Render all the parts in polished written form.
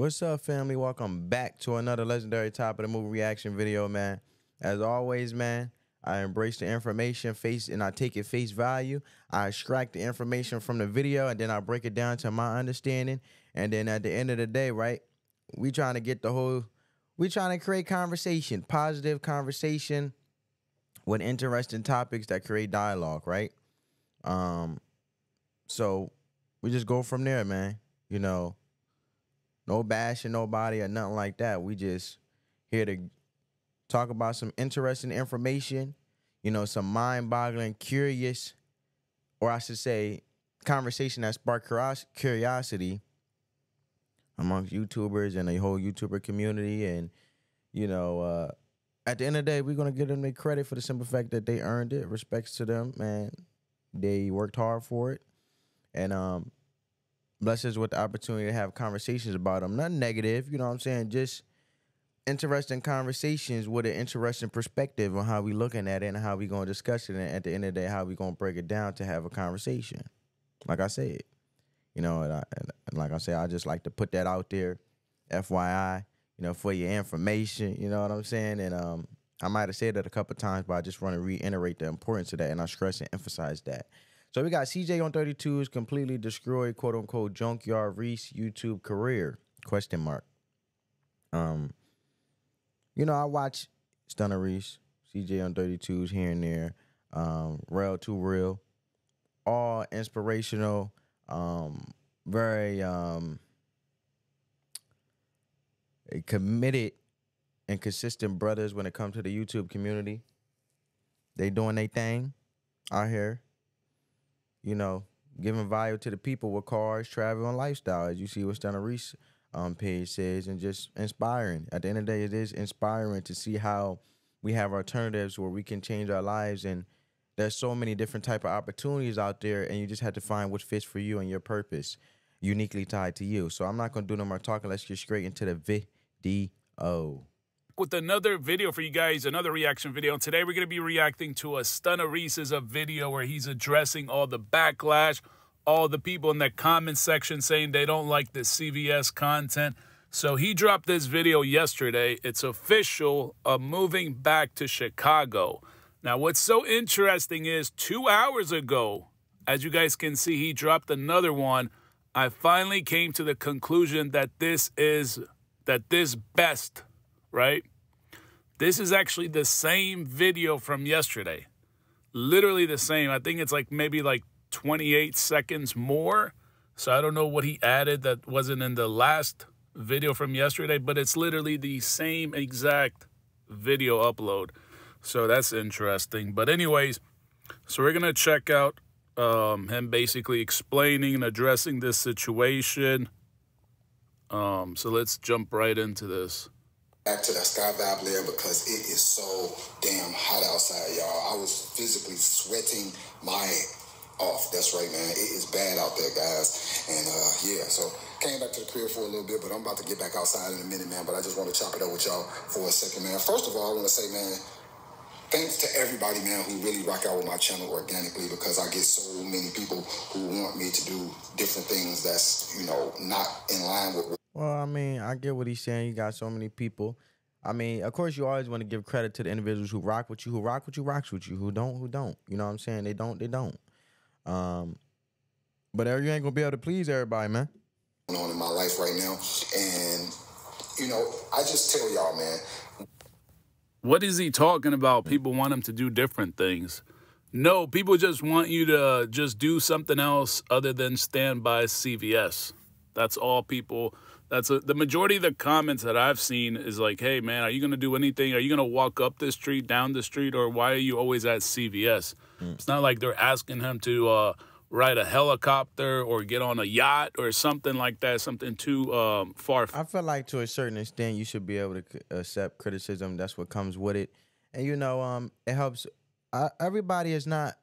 What's up, family? Welcome back to another legendary top of the movie reaction video, man. As always, man, I embrace the information and I take it face value. I extract the information from the video and then I break it down to my understanding. And then at the end of the day, right, we trying to create conversation, positive conversation with interesting topics that create dialogue, right? So we just go from there, man. You know, no bashing nobody or nothing like that. We just here to talk about some interesting information, you know, some mind-boggling, curious, or I should say, conversation that sparked curiosity amongst YouTubers and the whole YouTuber community. And, you know, at the end of the day, we're going to give them the credit for the simple fact that they earned it. Respects to them, man. They worked hard for it. And bless us with the opportunity to have conversations about them. Nothing negative, you know what I'm saying? Just interesting conversations with an interesting perspective on how we looking at it and how we going to discuss it. And at the end of the day, how we going to break it down to have a conversation. Like I said, you know, and like I said, I just like to put that out there, FYI, you know, for your information, you know what I'm saying? And I might have said that a couple of times, but I just want to reiterate the importance of that, and I stress and emphasize that. So we got CJ on 32's completely destroyed, quote unquote, junkyard Reese YouTube career, question mark. You know, I watch STUNNA Reese, CJ on 32's here and there, Real to Real, all inspirational, very committed and consistent brothers when it comes to the YouTube community. They doing their thing out here, you know, giving value to the people with cars, travel, and lifestyle, as you see what STUNNA Reese page says, and just inspiring. At the end of the day, it is inspiring to see how we have alternatives where we can change our lives, and there's so many different type of opportunities out there, and you just have to find what fits for you and your purpose, uniquely tied to you. So I'm not going to do no more talking. Let's get straight into the video. With another video for you guys, another reaction video. And today we're going to be reacting to a STUNNA Reese's video where he's addressing all the backlash, all the people in the comment section saying they don't like the CVS content. So he dropped this video yesterday. It's official, moving back to Chicago. Now, what's so interesting is 2 hours ago, as you guys can see, he dropped another one. I finally came to the conclusion that this best, right? This is actually the same video from yesterday. Literally the same. I think it's like maybe like 28 seconds more. So I don't know what he added that wasn't in the last video from yesterday, but it's literally the same exact video upload. So that's interesting. But anyways, so we're going to check out him basically explaining and addressing this situation. So let's jump right into this. Back to that sky vibe layer because it is so damn hot outside, y'all. I was physically sweating my off. That's right, man. It is bad out there, guys. And yeah, so came back to the crib for a little bit, but I'm about to get back outside in a minute, man. But I just want to chop it up with y'all for a second, man. First of all, I want to say, man, thanks to everybody, man, who really rock out with my channel organically, because I get so many people who want me to do different things that's, you know, not in line with. Well, I mean, I get what he's saying. You got so many people. I mean, of course, you always want to give credit to the individuals who rock with you, rocks with you, who don't. You know what I'm saying? They don't. But you ain't gonna be able to please everybody, man. Going on in my life right now, and you know, I just tell y'all, man. What is he talking about? People want him to do different things. No, people just want you to just do something else other than stand by CVS. That's all people. The majority of the comments that I've seen is like, hey, man, are you going to do anything? Are you going to walk up the street, down the street, or why are you always at CVS? It's not like they're asking him to ride a helicopter or get on a yacht or something like that, something too far. I feel like to a certain extent you should be able to accept criticism. That's what comes with it. And, you know, it helps. Everybody is not,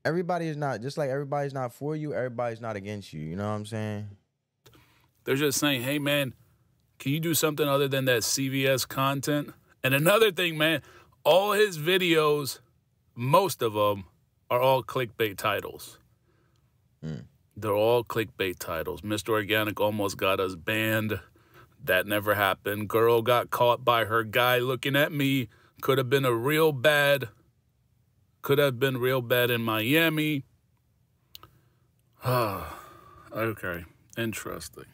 just like everybody's not for you, everybody's not against you. You know what I'm saying? They're just saying, hey, man, can you do something other than that CVS content? And another thing, man, all his videos, most of them, are all clickbait titles. They're all clickbait titles. Mr. Organic almost got us banned. That never happened. Girl got caught by her guy looking at me. Could have been real bad in Miami. Okay, interesting.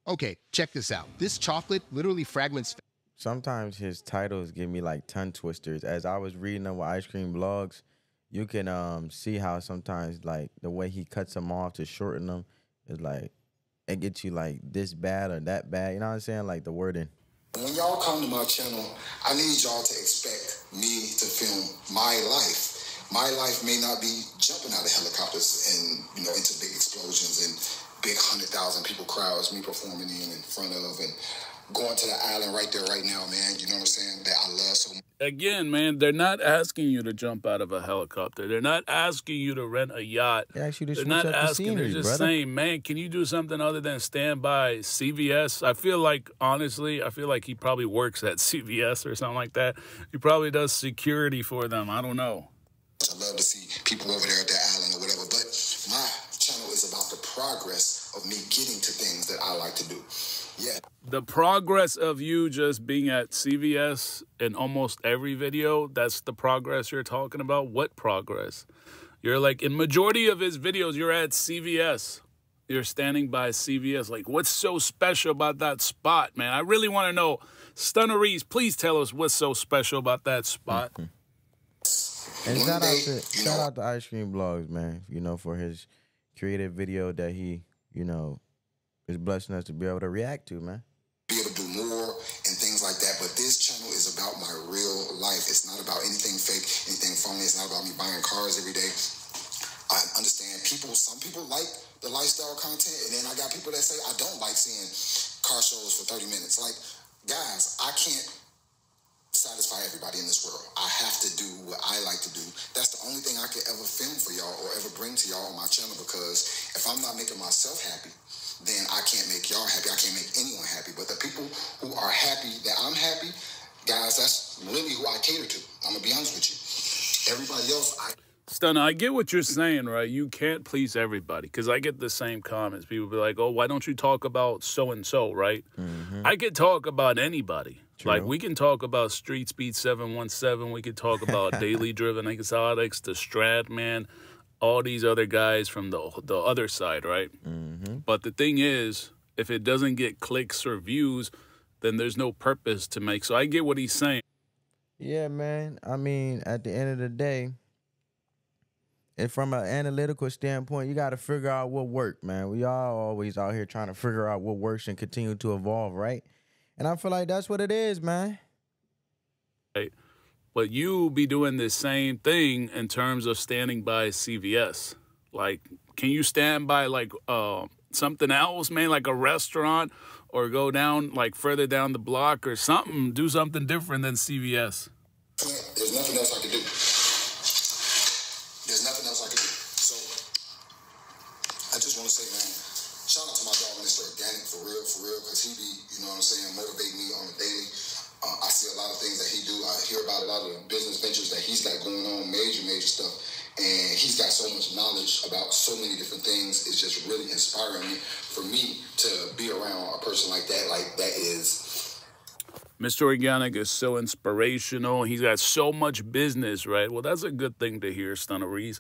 Okay, check this out. This chocolate literally fragments. Sometimes his titles give me like tongue twisters. As I was reading them with ice cream blogs, you can see how sometimes like the way he cuts them off to shorten them is like it gets you like this bad or that bad. You know what I'm saying? Like the wording. When y'all come to my channel, I need y'all to expect me to film my life. My life may not be jumping out of helicopters and, you know, into big explosions and big 100,000 people crowds, me performing in front of and going to the island right there, right now, man. You know what I'm saying? That I love so much. Again, man, they're not asking you to jump out of a helicopter. They're not asking you to rent a yacht. They're not asking. Scenery, they're just brother. saying, man, can you do something other than stand by CVS? I feel like, honestly, he probably works at CVS or something like that. He probably does security for them. I don't know. I love to see people over there at that island or whatever, but my channel is about the progress of me getting to things that I like to do. Yeah. The progress of you just being at CVS in almost every video, that's the progress you're talking about? What progress? You're like, in majority of his videos, you're at CVS. You're standing by CVS. Like, what's so special about that spot, man? I really want to know. STUNNA Reese, please tell us what's so special about that spot. Mm-hmm. And shout out to Ice Cream Blogs, man, you know, for his creative video that he, you know, is blessing us to be able to react to, man. Be able to do more and things like that, but this channel is about my real life. It's not about anything fake, anything phony. It's not about me buying cars every day. I understand some people like the lifestyle content, and then I got people that say I don't like seeing car shows for 30 minutes. Like, guys, I can't satisfy everybody in this world. I have to do what I like to do. That's the only thing I could ever film for y'all or ever bring to y'all on my channel, because if I'm not making myself happy, then I can't make y'all happy. I can't make anyone happy. But the people who are happy that I'm happy, guys, that's really who I cater to. I'm going to be honest with you. Everybody else, STUNNA, I get what you're saying, right? You can't please everybody, because I get the same comments. People be like, oh, why don't you talk about so-and-so, right? Mm-hmm. I could talk about anybody. True. Like, we can talk about Street Speed 717. We could talk about Daily Driven Exotics, the Stratman, all these other guys from the other side, right? Mm-hmm. But the thing is, if it doesn't get clicks or views, then there's no purpose to make. So I get what he's saying. Yeah, man. I mean, at the end of the day, and from an analytical standpoint, you got to figure out what works, man. We all always out here trying to figure out what works and continue to evolve, right? And I feel like that's what it is, man. Right. But you be doing the same thing in terms of standing by CVS. Like, can you stand by, like, something else, man, like a restaurant, or go down, like, further down the block or something, do something different than CVS? There's nothing else I can do. There's nothing else I can do. So, I just want to say, man, shout out to my dog, Mr. Organic, for real, because he be, you know what I'm saying, motivate me on the daily. I see a lot of things that he do. I hear about a lot of the business ventures that he's got going on, major stuff. And he's got so much knowledge about so many different things. It's just really inspiring me, for me to be around a person like that. Like, that is... Mr. Organic is so inspirational. He's got so much business, right? Well, that's a good thing to hear, STUNNA Reese.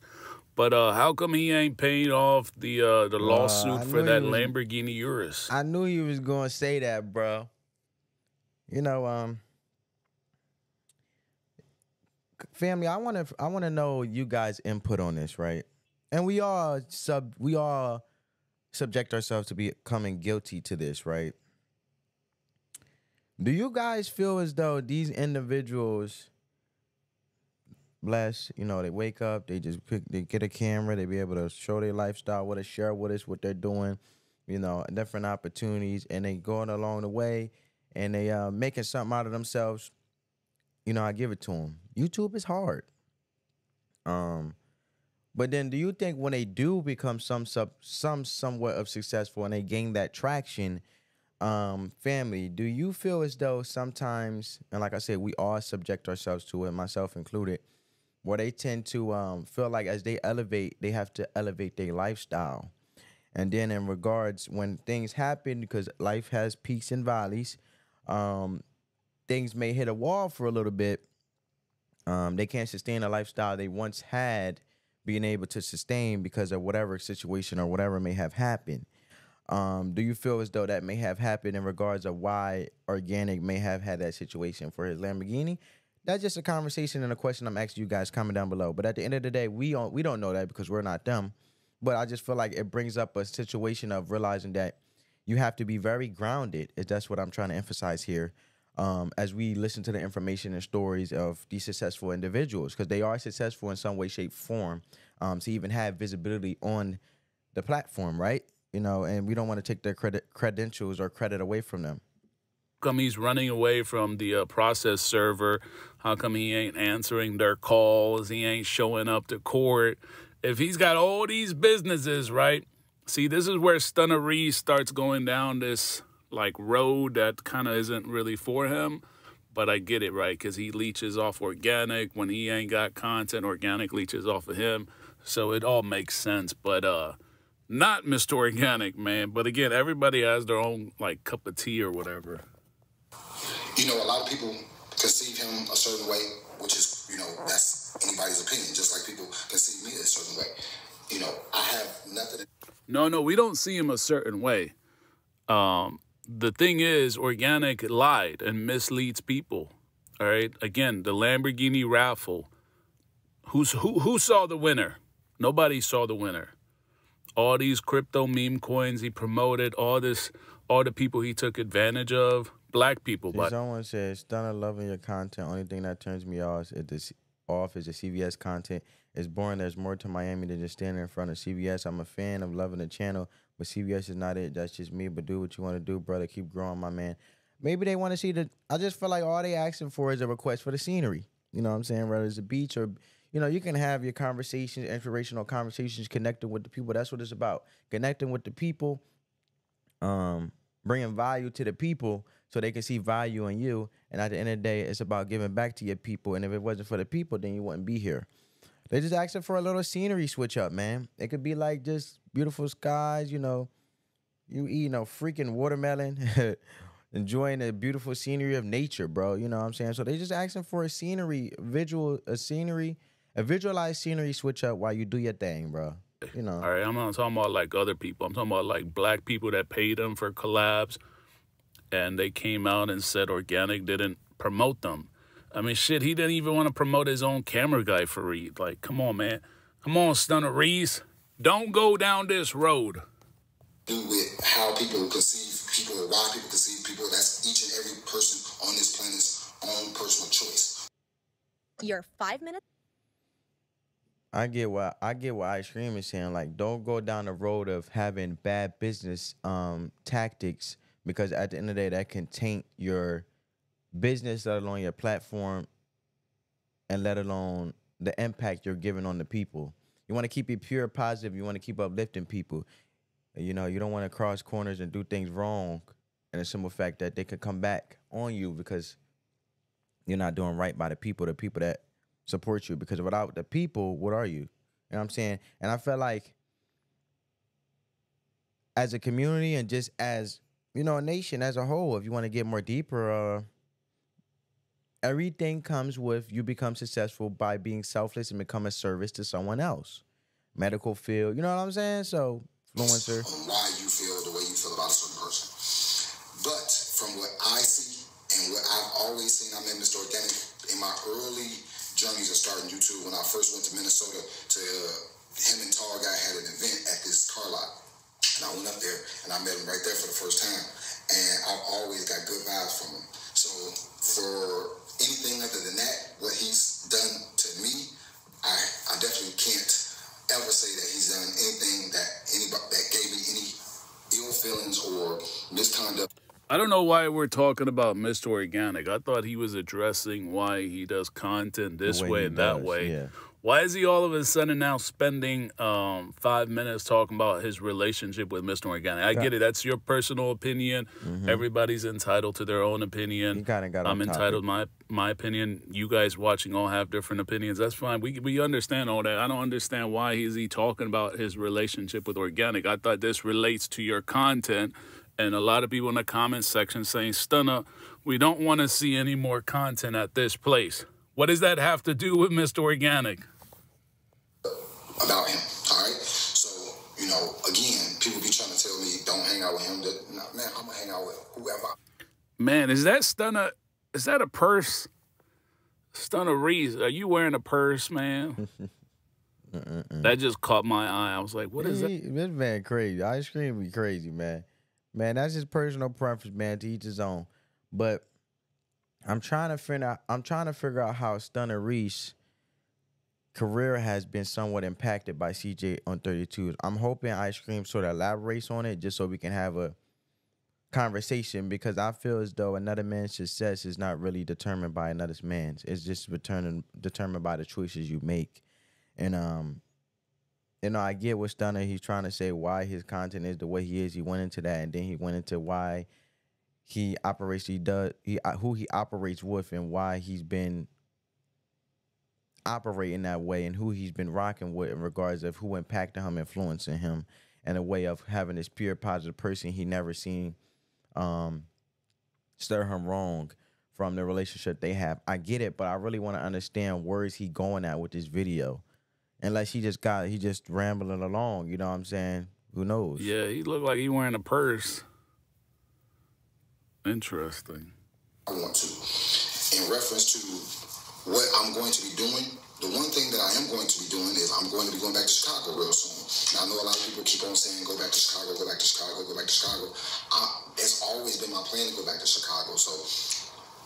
But how come he ain't paying off the lawsuit for that Lamborghini Urus? I knew he was going to say that, bro. You know, family, I want to know you guys' input on this, right? And we all subject ourselves to becoming guilty to this, right? Do you guys feel as though these individuals, blessed, you know, they wake up, they get a camera, they be able to show their lifestyle, what to share with us, what they're doing, you know, different opportunities, and they going along the way, and they making something out of themselves? You know, I give it to them. YouTube is hard. But then do you think when they do become somewhat of successful and they gain that traction, family, do you feel as though sometimes, and like I said, we all subject ourselves to it, myself included, where they tend to feel like as they elevate, they have to elevate their lifestyle? And then in regards when things happen, because life has peaks and valleys, things may hit a wall for a little bit. They can't sustain a lifestyle they once had, being able to sustain because of whatever situation or whatever may have happened. Do you feel as though that may have happened in regards of why Organic may have had that situation for his Lamborghini? That's just a conversation and a question I'm asking you guys. Comment down below. But at the end of the day, we don't know that because we're not them. But I just feel like it brings up a situation of realizing that you have to be very grounded. That's what I'm trying to emphasize here. As we listen to the information and stories of these successful individuals, because they are successful in some way, shape, form, to even have visibility on the platform, right? You know, and we don't want to take their credentials or credit away from them. How come he's running away from the process server? How come he ain't answering their calls? He ain't showing up to court. If he's got all these businesses, right? See, this is where STUNNA Reese starts going down this like road that kind of isn't really for him. But I get it, right? Because he leeches off Organic. When he ain't got content, Organic leeches off of him. So it all makes sense. But not Mr. Organic, man. But again, everybody has their own like cup of tea or whatever. You know, a lot of people conceive him a certain way, which is, you know, that's anybody's opinion. Just like people conceive me a certain way. You know, I have nothing. No, we don't see him a certain way. The thing is, Organic lied and misleads people. All right. Again, the Lamborghini raffle. Who saw the winner? Nobody saw the winner. All these crypto meme coins he promoted, all the people he took advantage of, black people. But someone says, "STUNNA, loving your content. Only thing that turns me off is the CVS content. It's boring. There's more to Miami than just standing in front of CVS. I'm a fan of loving the channel, but CVS is not it. That's just me. But do what you want to do, brother. Keep growing, my man." Maybe they want to see the. I just feel like all they asking for is a request for the scenery. You know what I'm saying? Whether it's a beach or, you know, you can have your conversations, inspirational conversations, connecting with the people. That's what it's about. Connecting with the people, bringing value to the people so they can see value in you. And at the end of the day, it's about giving back to your people. And if it wasn't for the people, then you wouldn't be here. They just asking for a little scenery switch up, man. It could be like just beautiful skies, you know, you eating a freaking watermelon, enjoying the beautiful scenery of nature, bro. You know what I'm saying? So they just asking for a visualized scenery switch up while you do your thing, bro. You know. All right, I'm not talking about like other people. I'm talking about like black people that paid them for collabs, and they came out and said Organic didn't promote them. I mean, shit, he didn't even want to promote his own camera guy for Reed. Like, come on, man. Come on, STUNNA Reese. Don't go down this road. Do with how people conceive people or why people conceive people. That's each and every person on this planet's own personal choice. Your 5 minutes. I get what Ice Cream is saying. Like, don't go down the road of having bad business tactics, because at the end of the day, that can taint your business, let alone your platform, and let alone the impact you're giving on the people. You want to keep it pure, positive. You want to keep uplifting people. You know, you don't want to cross corners and do things wrong, and the simple fact that they could come back on you because you're not doing right by the people that support you. Because without the people, what are you? You know what I'm saying? And I felt like as a community and just as, you know, a nation as a whole, if you want to get more deeper, everything comes with you become successful by being selfless and become a service to someone else. Medical field, you know what I'm saying? So, influencer. On why you feel the way you feel about a certain person. But from what I see and what I've always seen, I met Mr. Organic in my early journeys of starting YouTube. When I first went to Minnesota to him and Tall Guy had an event at this car lot. And I went up there and I met him right there for the first time. And I've always got good vibes from him. So for anything other than that, what he's done to me, I definitely can't ever say that he's done anything that gave me any ill feelings or misconduct. I don't know why we're talking about Mr. Organic. I thought he was addressing why he does content this way and that way. Yeah. Why is he all of a sudden now spending 5 minutes talking about his relationship with Mr. Organic? I get it. That's your personal opinion. Everybody's entitled to their own opinion. He kind of got I'm off entitled topic. my opinion. You guys watching all have different opinions. That's fine. We understand all that. I don't understand why is he talking about his relationship with Organic. I thought this relates to your content. And a lot of people in the comment section saying, Stunna, we don't want to see any more content at this place. What does that have to do with Mr. Organic? About him, all right? So, you know, again, people be trying to tell me, don't hang out with him. Nah, man, I'm going to hang out with whoever. Man, is that Stunna? Is that a purse? Stunna Reese, are you wearing a purse, man? That just caught my eye. I was like, what is that? This man crazy. Ice cream be crazy, man. Man, that's his personal preference, man, to each his own. But I'm trying to figure out how Stunna Reese career has been somewhat impacted by CJ on 32's. I'm hoping Ice Cream sort of elaborates on it just so we can have a conversation, because I feel as though another man's success is not really determined by another man's. It's just determined by the choices you make. And you know, I get what Stunna, he's trying to say why his content is the way he is. He went into that, and then he went into why he operates, who he operates with, and why he's been operating that way, and who he's been rocking with in regards of who impacted him, influencing him, and a way of having this pure positive person he never seen stir him wrong from the relationship they have. I get it, but I really want to understand where is he going at with this video. Unless he just rambling along, you know what I'm saying? Who knows? Yeah, he looked like he wearing a purse. Interesting. I want to. In reference to what I'm going to be doing, the one thing that I am going to be doing is I'm going to be going back to Chicago real soon. Now, I know a lot of people keep on saying, go back to Chicago, go back to Chicago, go back to Chicago. It's always been my plan to go back to Chicago. So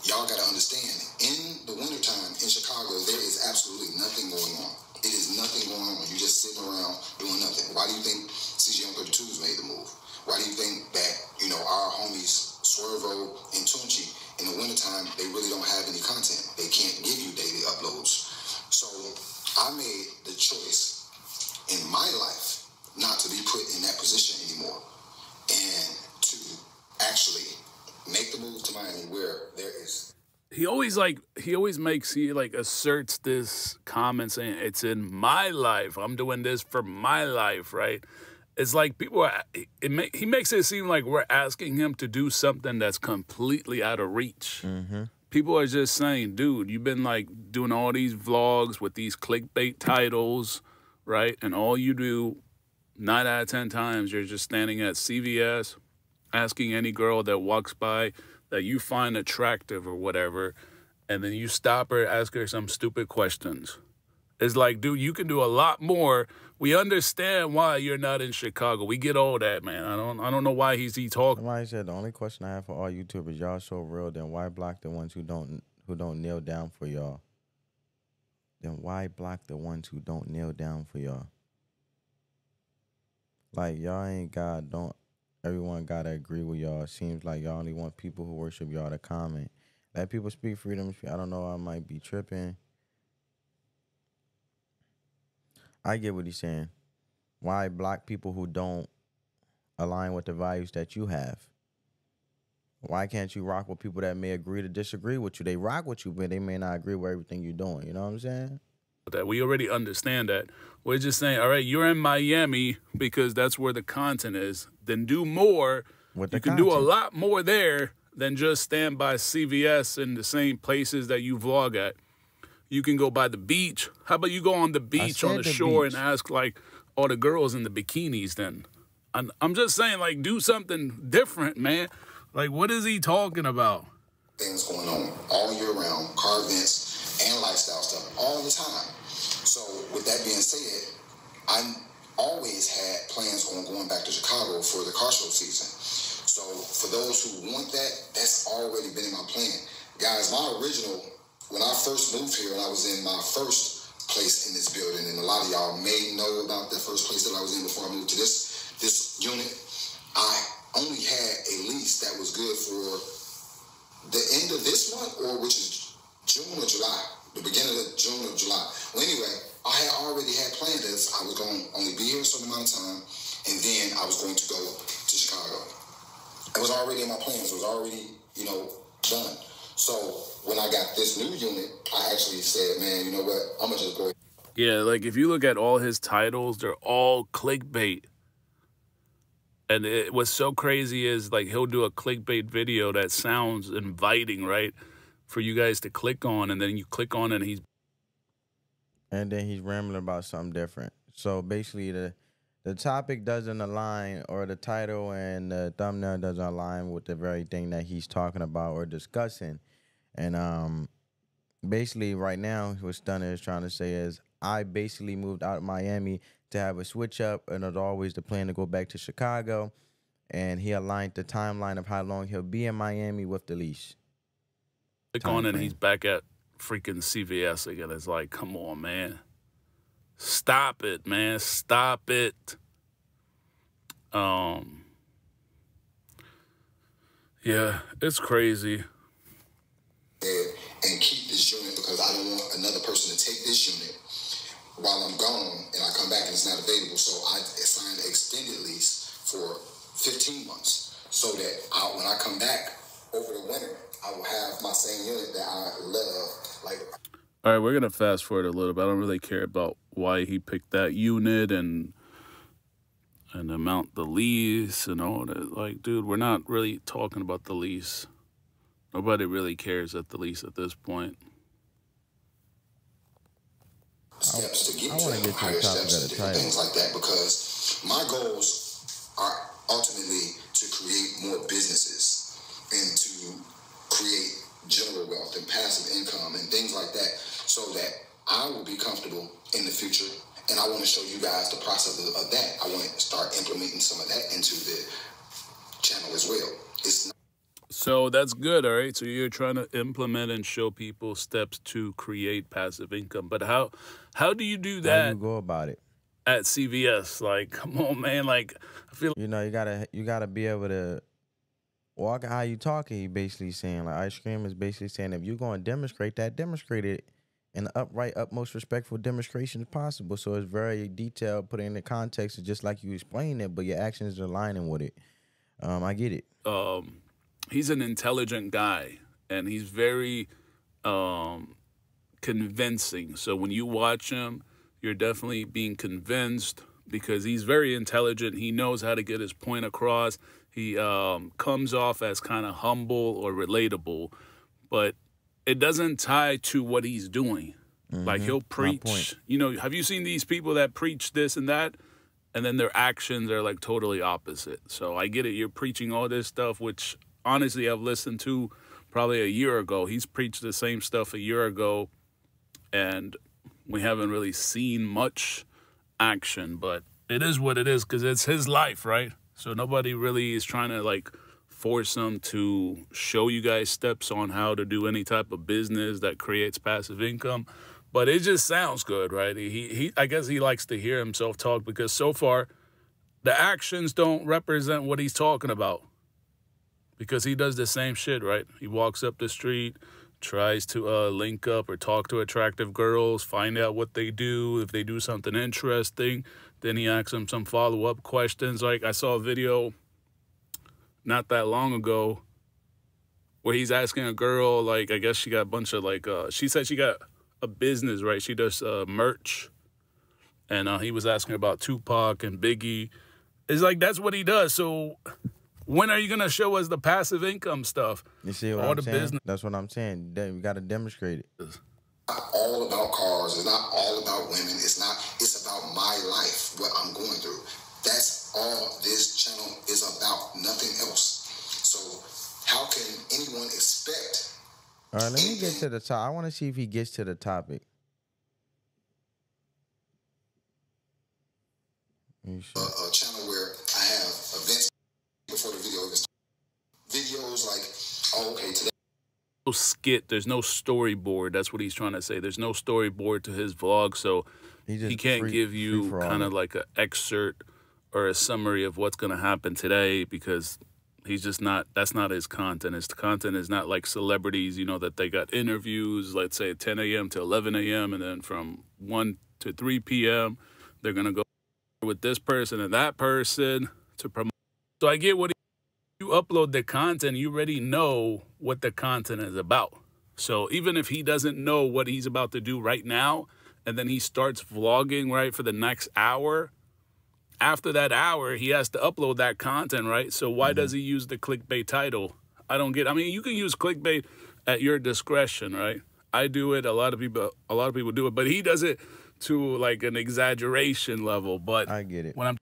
y'all got to understand, in the wintertime in Chicago, there is absolutely nothing going on. It is nothing going on. You're just sitting around doing nothing. Why do you think CJ on 32's made the move? Why do you think that, you know, our homies Swervo and Tunchi, in the wintertime, they really don't have any content. They can't give you daily uploads. So I made the choice in my life not to be put in that position anymore, and to actually make the move to Miami where there is. He always asserts this comment saying it's in my life. I'm doing this for my life, right? It's like he makes it seem like we're asking him to do something that's completely out of reach. People are just saying, dude, you've been like doing all these vlogs with these clickbait titles, right? And all you do 9 out of 10 times, you're just standing at CVS, asking any girl that walks by that you find attractive or whatever, and then you stop her, ask her some stupid questions. It's like, dude, you can do a lot more. We understand why you're not in Chicago. We get all that, man. I don't know why he's talking. Somebody said the only question I have for all YouTubers, y'all so real, then why block the ones who don't kneel down for y'all? Then why block the ones who don't kneel down for y'all? Like, y'all ain't God, don't everyone gotta agree with y'all. It seems like y'all only want people who worship y'all to comment. Let people speak freedom. I don't know, I might be tripping. I get what he's saying. Why block people who don't align with the values that you have? Why can't you rock with people that may agree to disagree with you? They rock with you, but they may not agree with everything you're doing. You know what I'm saying? That we already understand that. We're just saying, all right, you're in Miami because that's where the content is. Then do more. You can do a lot more there than just stand by CVS in the same places that you vlog at. You can go by the beach. How about you go on the beach, on the shore, and ask, like, all the girls in the bikinis then? I'm just saying, like, do something different, man. Like, what is he talking about? Things going on all year round, car events and lifestyle stuff all the time. So with that being said, I always had plans on going back to Chicago for the car show season. So for those who want that, that's already been in my plan. Guys, my original, when I first moved here and I was in my first place in this building, and a lot of y'all may know about the first place that I was in before I moved to this unit, I only had a lease that was good for the end of this month, or which is June or July, the beginning of June or July. Well, anyway, I had already had planned this. I was going to only be here a certain amount of time, and then I was going to go to Chicago. It was already in my plans. It was already, done. So when I got this new unit, I actually said, man, you know what? I'm going to just go. Yeah, like if you look at all his titles, they're all clickbait. And what's so crazy is like he'll do a clickbait video that sounds inviting, right? For you guys to click on, and then you click on it and he's rambling about something different. So basically the topic doesn't align, or the title and the thumbnail doesn't align with the very thing that he's talking about or discussing. And basically right now what STUNNA is trying to say is, I basically moved out of Miami to have a switch up, and it was always the plan to go back to Chicago. And he aligned the timeline of how long he'll be in Miami with the leash. click on it and he's back at freaking CVS again. It's like, come on, man. Stop it, man. Stop it. Yeah, it's crazy. And keep this unit because I don't want another person to take this unit while I'm gone and I come back and it's not available. So I signed an extended lease for 15 months so that when I come back over the winter, I will have my same unit that I love. All right, we're going to fast forward a little bit. I don't really care about why he picked that unit and the amount, the lease and all that. Like, dude, we're not really talking about the lease. Nobody really cares at the lease at this point. Steps to get to higher steps and different things like that, because my goals are ultimately to create more businesses and to create general wealth and passive income and things like that, so that I will be comfortable in the future. And I want to show you guys the process of that. I want to start implementing some of that into the channel as well. So that's good, all right? So you're trying to implement and show people steps to create passive income. But how do you do that? How do you go about it? At CVS, like, come on, man. Like, I feel you gotta be able to walk how you talking. He basically saying, like, Ice Cream is basically saying, if you're going to demonstrate that, demonstrate it in the utmost respectful demonstration as possible. So it's very detailed, put it in the context of just like you explained it, but your actions are aligning with it. I get it. He's an intelligent guy, and he's very convincing. So when you watch him, you're definitely being convinced because he's very intelligent. He knows how to get his point across. He comes off as kind of humble or relatable, but it doesn't tie to what he's doing. Like, he'll preach. You know, have you seen these people that preach this and that, and then their actions are like totally opposite? So I get it. You're preaching all this stuff, which honestly I've listened to probably a year ago. He's preached the same stuff a year ago, and we haven't really seen much action. But it is what it is because it's his life, right? So nobody really is trying to like force him to show you guys steps on how to do any type of business that creates passive income. But it just sounds good, right? I guess he likes to hear himself talk because so far the actions don't represent what he's talking about. Because he does the same shit, right? He walks up the street, tries to link up or talk to attractive girls, find out what they do. If they do something interesting, then he asks them some follow-up questions. Like, I saw a video not that long ago where he's asking a girl, like, I guess she got a bunch of, like, she said she got a business, right? She does merch. And he was asking about Tupac and Biggie. It's like, that's what he does. So when are you going to show us the passive income stuff? You see what I'm saying? Business. That's what I'm saying. We got to demonstrate it. It's not all about cars. It's not all about women. It's about my life, what I'm going through. That's all this channel is about, nothing else. So how can anyone expect? All right, let me get to the top. I want to see if he gets to the topic. A channel where I have events before the video is videos like, oh, okay, today. No skit, there's no storyboard. That's what he's trying to say. There's no storyboard to his vlog, so he can't give you kind of like an excerpt or a summary of what's going to happen today because he's just not, that's not his content. His content is not like celebrities, you know, that they got interviews, let's say at 10 a.m. to 11 a.m. and then from 1 to 3 p.m. They're going to go with this person and that person to promote. So I get what you upload the content, you already know what the content is about. So even if he doesn't know what he's about to do right now, and then he starts vlogging, right, for the next hour, after that hour, he has to upload that content, right? So why does he use the clickbait title? I don't get. I mean, you can use clickbait at your discretion, right? I do it. A lot of people do it, but he does it to like an exaggeration level. But I get it. When I'm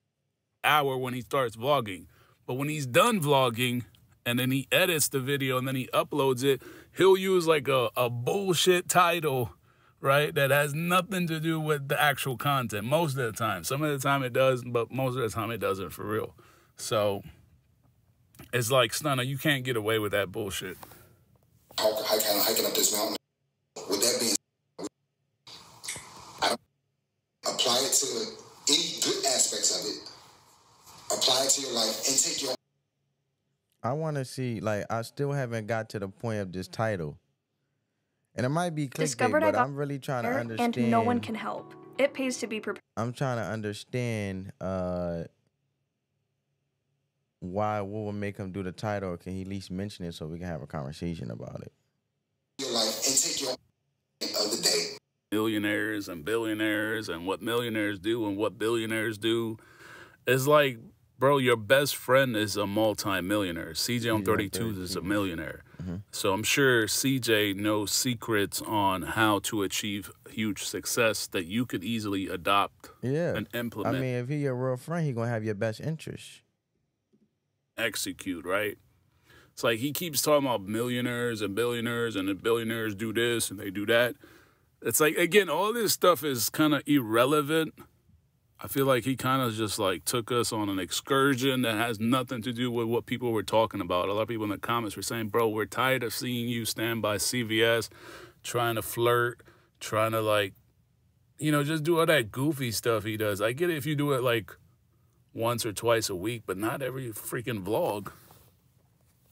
hour when he starts vlogging, but when he's done vlogging and then he edits the video and then he uploads it, he'll use like a bullshit title, right? That has nothing to do with the actual content most of the time. Some of the time it does, but most of the time it doesn't for real. So it's like, Stunna, you can't get away with that bullshit. Hiking up this mountain. With that being said, I apply it to any good aspects of it. Apply it to your life and take your... I want to see, like, I still haven't got to the point of this title. And it might be clickbait, but I'm really trying to understand. And no one can help. It pays to be prepared. I'm trying to understand what would make him do the title, or can he at least mention it so we can have a conversation about it? Your life and take your of the day. Millionaires and billionaires and what millionaires do and what billionaires do. It's like, bro, your best friend is a multi-millionaire. CJ on 32's is a millionaire. So I'm sure CJ knows secrets on how to achieve huge success that you could easily adopt and implement. I mean, if he's your real friend, he's going to have your best interest. Execute, right? It's like he keeps talking about millionaires and the billionaires do this and they do that. It's like, again, all this stuff is kind of irrelevant. I feel like he kind of just like took us on an excursion that has nothing to do with what people were talking about. A lot of people in the comments were saying, bro, we're tired of seeing you stand by CVS, trying to flirt, trying to like, you know, just do all that goofy stuff he does. I get it if you do it like once or twice a week, but not every freaking vlog.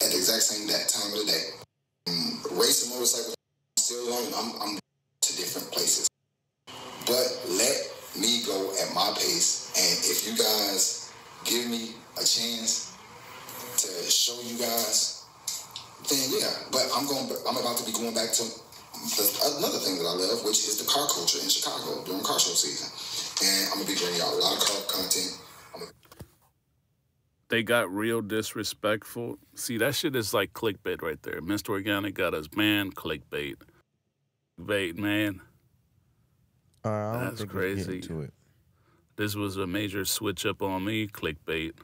At the exact same time of the day. Racing motorcycles, still learning. I'm to different places. But let me go at my pace, and if you guys give me a chance to show you guys, then yeah. But I'm about to be going back to another thing that I love, which is the car culture in Chicago during car show season, and I'm gonna be bringing y'all a lot of car content. They got real disrespectful. See, that shit is like clickbait right there. Mr. Organic got us banned. Clickbait. Bait, man. That's crazy. To it. This was a major switch up on me. Clickbait.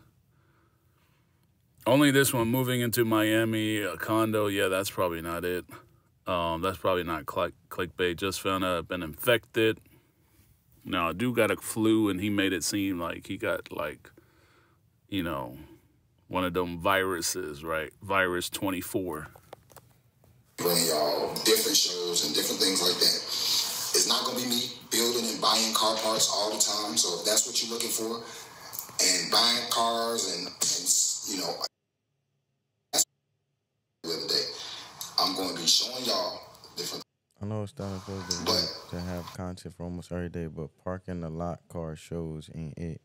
Only this one, moving into Miami, a condo. Yeah, that's probably not it. That's probably not clickbait. Just found out I've been infected. Now, a dude got a flu, and he made it seem like he got, like, you know, one of them viruses, right? Virus 24. Bring y'all different shows and different things like that. It's not going to be me building and buying car parts all the time. So if that's what you're looking for, and buying cars and you know, that's the other day, I'm going to be showing y'all different. I know it's starting to have content for almost every day, but parking the lot car shows ain't it.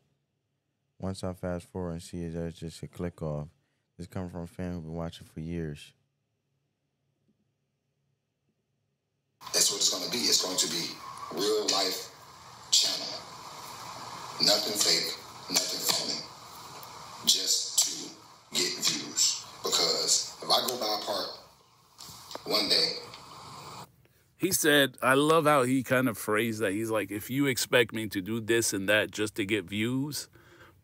Once I fast forward and see it as just a click off, this coming from a fan who's been watching for years. That's what it's going to be. It's going to be real life channel. Nothing fake, nothing phony. Just to get views. Because if I go buy a part one day. He said, I love how he kind of phrased that. He's like, if you expect me to do this and that just to get views.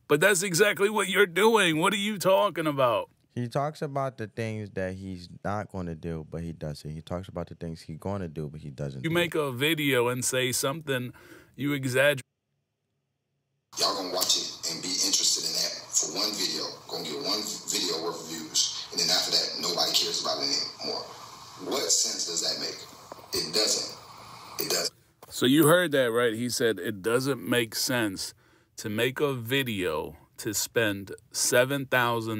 But that's exactly what you're doing. What are you talking about? He talks about the things that he's not going to do, but he does it. He talks about the things he's going to do, but he doesn't. You make a video and say something, you exaggerate. Y'all gonna watch it and be interested in that for one video. Gonna get one video worth of views. And then after that, nobody cares about it anymore. What sense does that make? It doesn't. It doesn't. So you heard that, right? He said it doesn't make sense to make a video to spend $7,000,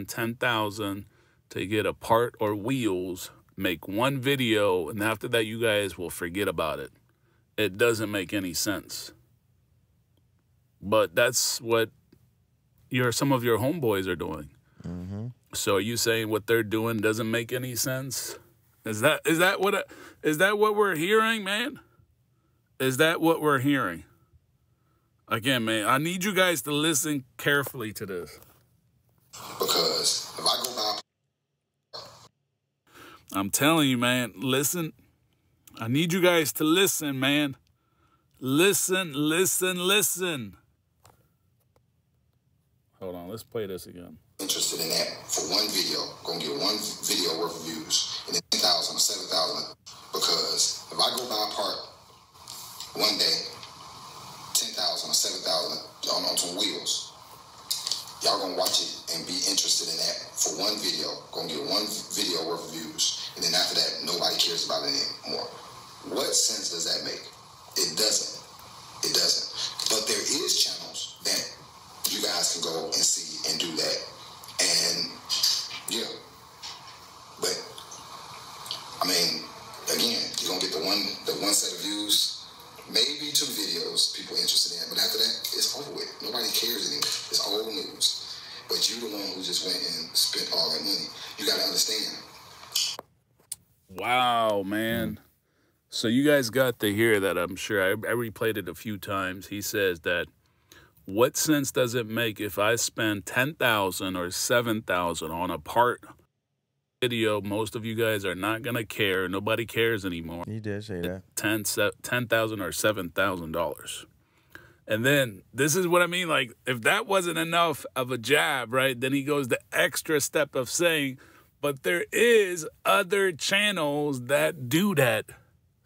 $10,000 to get a part or wheels, make one video, and after that you guys will forget about it. It doesn't make any sense. But that's what some of your homeboys are doing. So are you saying what they're doing doesn't make any sense? Is that what we're hearing, man? Is that what we're hearing? Again, man, I need you guys to listen carefully to this. Because if I go by, I'm telling you, man, listen. I need you guys to listen, man. Listen. Hold on, let's play this again. interested in that for one video, gonna get one video worth of views, and then 10,000 or 7,000. Because if I go buy a part one day, 10,000 or 7,000 on some wheels, y'all gonna watch it and be interested in that for one video, gonna get one video worth of views, and then after that, nobody cares about it anymore. What sense does that make? It doesn't. It doesn't. But there is channels that you guys can go and see and do that. And yeah. But I mean, again, you're gonna get the one set of views, maybe 2 videos people interested in, but after that, it's over with. Nobody cares anymore. It's old news. But you the one who just went and spent all that money. You gotta understand. Wow, man. So you guys got to hear that, I'm sure. I replayed it a few times. He says that, what sense does it make if I spend 10,000 or 7,000 on a part video? Most of you guys are not going to care. Nobody cares anymore. He did say that. $10,000 or $7,000. And then this is what I mean. Like, if that wasn't enough of a jab, right, then he goes the extra step of saying, but there is other channels that do that.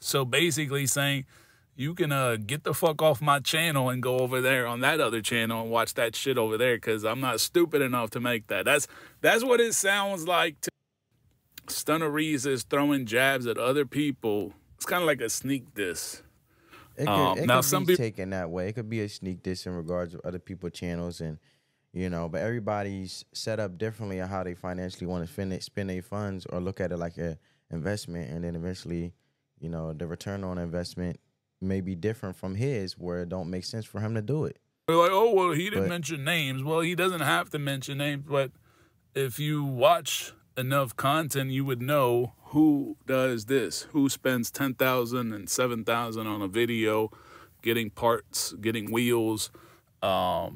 So basically saying, you can get the fuck off my channel and go over there on that other channel and watch that shit over there, because I'm not stupid enough to make that. That's what it sounds like to Stunna Reese is throwing jabs at other people. It's kind of like a sneak diss. It could be taken that way. It could be a sneak diss in regards to other people's channels, and but everybody's set up differently on how they financially want to spend their funds, or look at it like an investment, and then eventually, the return on investment may be different from his, where it don't make sense for him to do it. They're like, oh, well, he didn't mention names. Well, he doesn't have to mention names, but if you watch enough content, you would know who does this, who spends 10,000 and 7,000 on a video, getting parts, getting wheels. So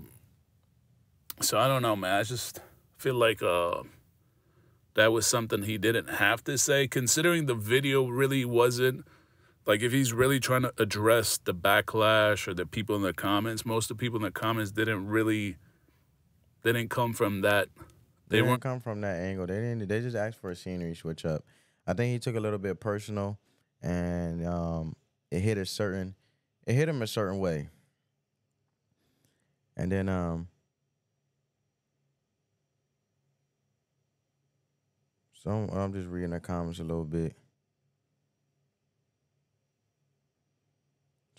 I don't know, man. I just feel like that was something he didn't have to say, considering the video really wasn't, like, if he's really trying to address the backlash or the people in the comments, most of the people in the comments didn't come from that. They didn't come from that angle. They just asked for a scenery switch up. I think he took a little bit personal, and it hit him a certain way. And then so I'm just reading the comments a little bit.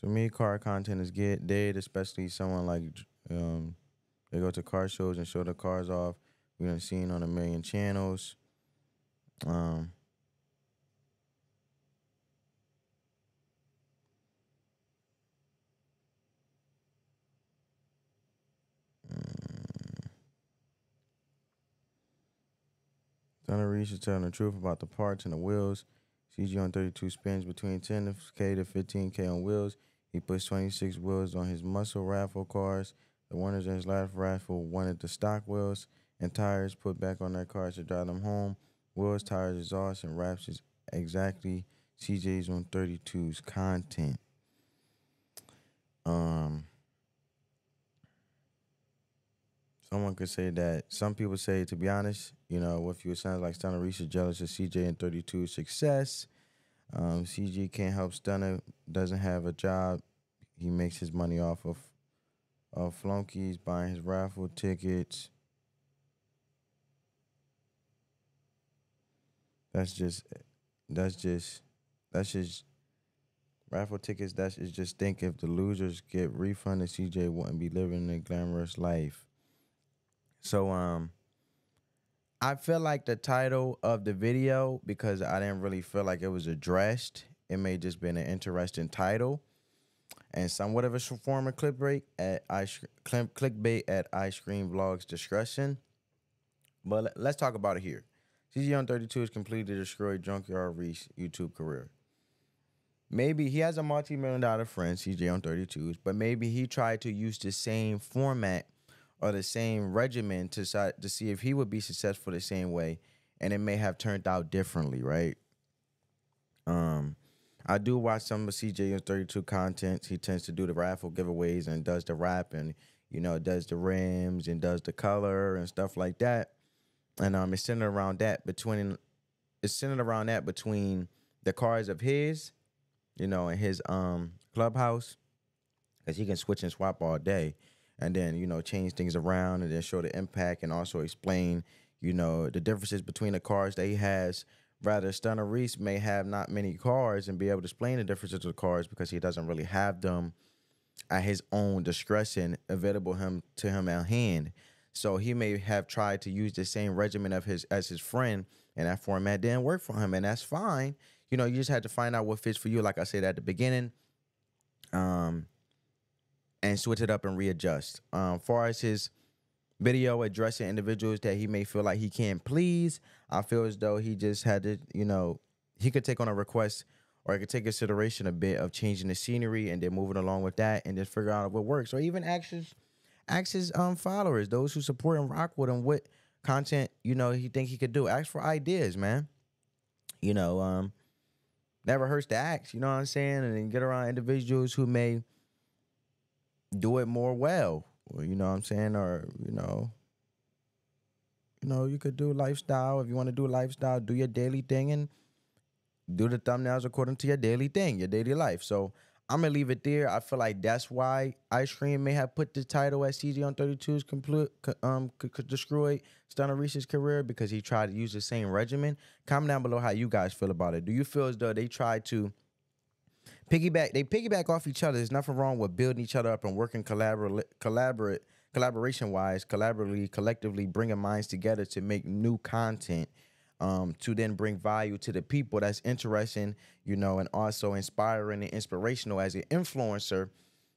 To me, car content is dead, especially someone like they go to car shows and show the cars off. We done seen on a million channels. Stunna Reese is telling the truth about the parts and the wheels. CG on 32 spins between 10K to 15K on wheels. He puts 26 wheels on his muscle raffle cars. The winners in his last raffle wanted the stock wheels and tires put back on their cars to drive them home. Wheels, tires, exhaust, and wraps is exactly CJ's on 32's content. Someone could say that. Some people say, to be honest, if you sound like Stunna Reese is jealous of CJ and 32's success. CJ can't help Stunna, doesn't have a job. He makes his money off of flunkies, buying his raffle tickets. That's just raffle tickets. Is just think if the losers get refunded, CJ wouldn't be living a glamorous life. So I feel like the title of the video, because I didn't really feel like it was addressed, it may just been an interesting title. and somewhat of a form of clickbait at Ice Cream Vlogs discretion. But let's talk about it here. CJ on 32 has completely destroyed Junkyard Reese YouTube career. Maybe he has a multi-million-dollar friend, CJ on 32's, but maybe he tried to use the same format or the same regimen to see if he would be successful the same way, and it may have turned out differently, right? I do watch some of CJ on 32 content. He tends to do the raffle giveaways and does the rap and, you know, does the rims and does the color and stuff like that. And it's centered around that between the cars of his, you know, and his clubhouse, because he can switch and swap all day, and then, you know, change things around and then show the impact and also explain, you know, the differences between the cars that he has. Rather, STUNNA Reese may have not many cars and be able to explain the differences of the cars because he doesn't really have them at his own discretion available to him at hand. So he may have tried to use the same regimen as his friend, and that format didn't work for him, and that's fine. You know, you just had to find out what fits for you, like I said at the beginning, and switch it up and readjust. Far as his video addressing individuals that he may feel like he can't please, I feel as though he just had to, you know, he could take on a request or he could take consideration a bit of changing the scenery and then moving along with that and just figure out what works. Or even ask his followers, those who support and rock with him, what content, you know, he think he could do. Ask for ideas, man. You know, never hurts to ask, you know what I'm saying? And then get around individuals who may do it more well. Or, you know what I'm saying? Or, you know, you could do lifestyle. If you want to do lifestyle, do your daily thing and do the thumbnails according to your daily thing, your daily life. So I'm going to leave it there. I feel like that's why Ice Cream may have put the title at CJ on 32's could destroy STUNNA Reese's career because he tried to use the same regimen. Comment down below how you guys feel about it. Do you feel as though they tried to piggyback off each other? There's nothing wrong with building each other up and working collaboration-wise, collectively bringing minds together to make new content, to then bring value to the people that's interesting, you know, and also inspiring and inspirational as an influencer.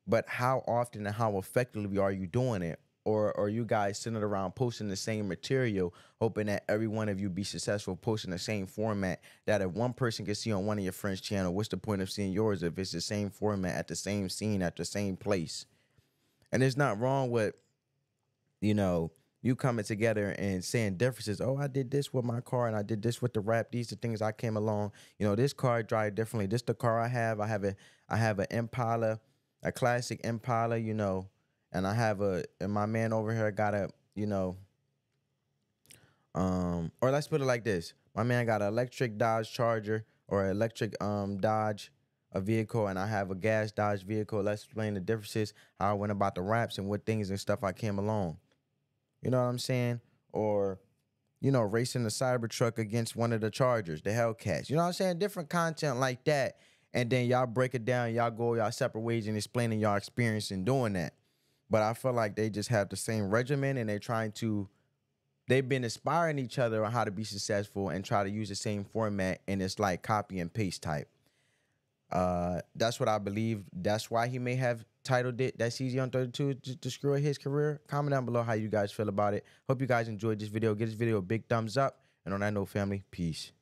But how often and how effectively are you doing it? Or are you guys sitting around posting the same material, hoping that every one of you be successful, posting the same format that if one person can see on one of your friends' channel, what's the point of seeing yours if it's the same format at the same scene at the same place? And there's not wrong with, you know, you coming together and saying differences. Oh, I did this with my car and I did this with the rap. These are things I came along. You know, this car drive differently. This the car I have. I have an Impala, a classic Impala, you know. And I have and my man over here got a, you know, or let's put it like this. My man got an electric Dodge Charger or an electric Dodge, a vehicle, and I have a gas Dodge vehicle. Let's explain the differences, how I went about the raps and what things and stuff I came along. You know what I'm saying? Or, you know, racing the Cybertruck against one of the Chargers, the Hellcats. You know what I'm saying? Different content like that. And then y'all break it down, y'all go y'all separate ways and explaining y'all experience in doing that. But I feel like they just have the same regimen and they've been inspiring each other on how to be successful and try to use the same format, and it's like copy and paste type. That's what I believe. That's why he may have titled it that CJ on 32 to destroy his career. Comment down below how you guys feel about it. Hope you guys enjoyed this video. Give this video a big thumbs up. And on that note, family, peace.